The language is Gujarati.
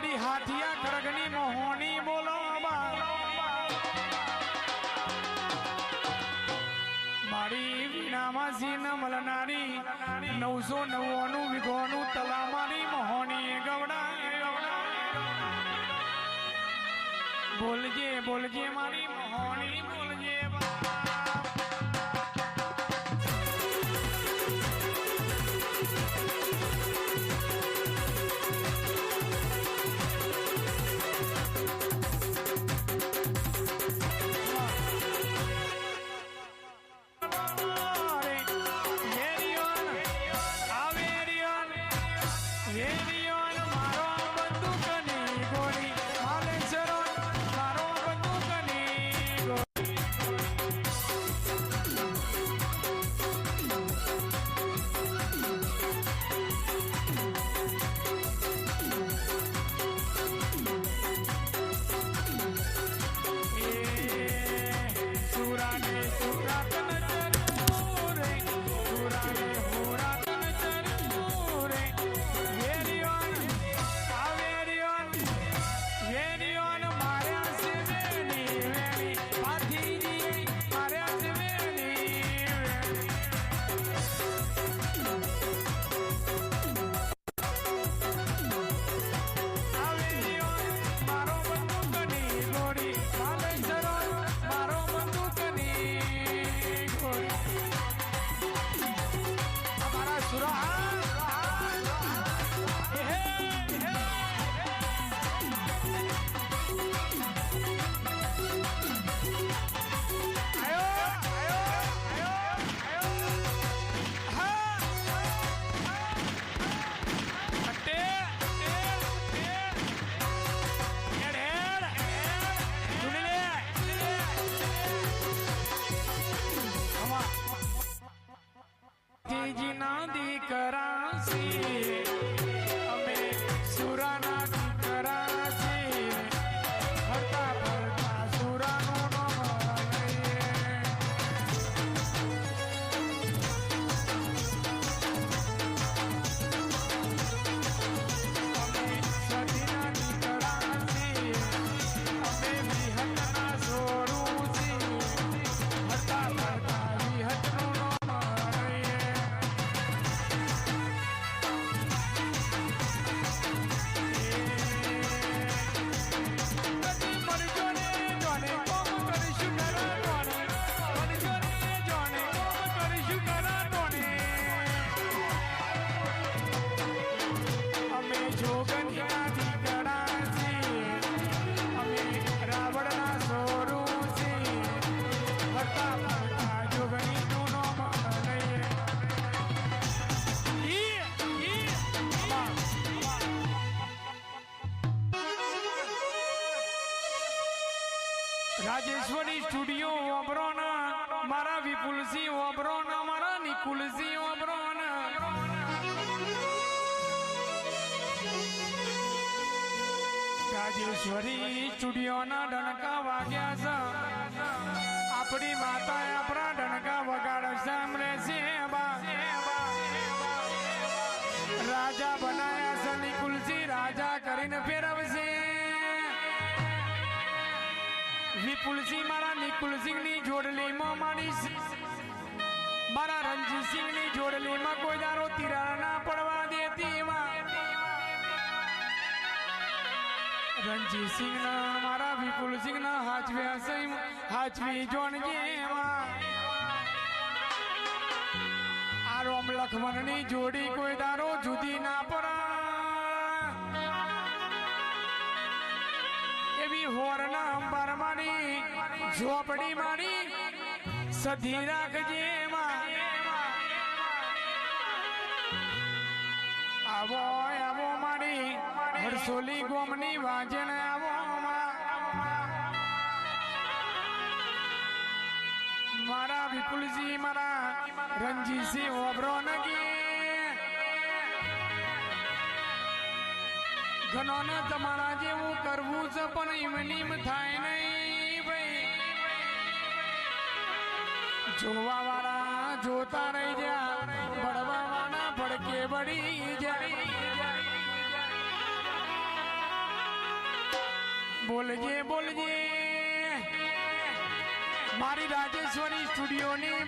મારી હાથિયા ખડગની મોહની બોલો મારી વીણામાં સીન મળનારી 999 વીઘોનું તલા મારી મોહની ગવડા બોલજે બોલજે મારી મોહની બોલજે રાજેશ્વરી સ્ટુડિયો ઓબરોના મારા વિપુલસિંહ ઓબરોના મારા નિકુલસિંહ ઓબરોના રાજેશ્વરી સ્ટુડિયોના ડણકા વાગ્યા છે આપણી માતા આપણા ડણકા વગાડ સાંભળે છે રાજા બનાયા છે નિકુલસિંહ રાજા કરીને ફેરવશે વિપુલસિંહ મારા નિકુલસિંહની જોડલીમાં મારા રણજીતસિંહની જોડલીમાં કોઈ દારો તિરાડ ના પડવા દેતી રણજીતસિંહના મારા વિપુલસિંહના હાચવી જોણજે આ રોમ લખમણની જોડી કોઈ દારો જુદી ના પડા એવી હોરના અંબાર મારી ઝોપડી મારી સધી રાખજે આવો આવો મારી હરસોલી ગોમની વાજણ આવો મારા વિપુલજી મારા રણજીતસિંહ ઓબરો નગી ઘણો ને તમારા જેવું કરવું છે પણ ઇમનીમ થાય નહીં ભાઈ જોવા વાળા જોતા રહી જા ભડવા વાળા ભડકે બળી જાય બોલજે બોલજે મારી રાજેશ્વરી સ્ટુડિયોની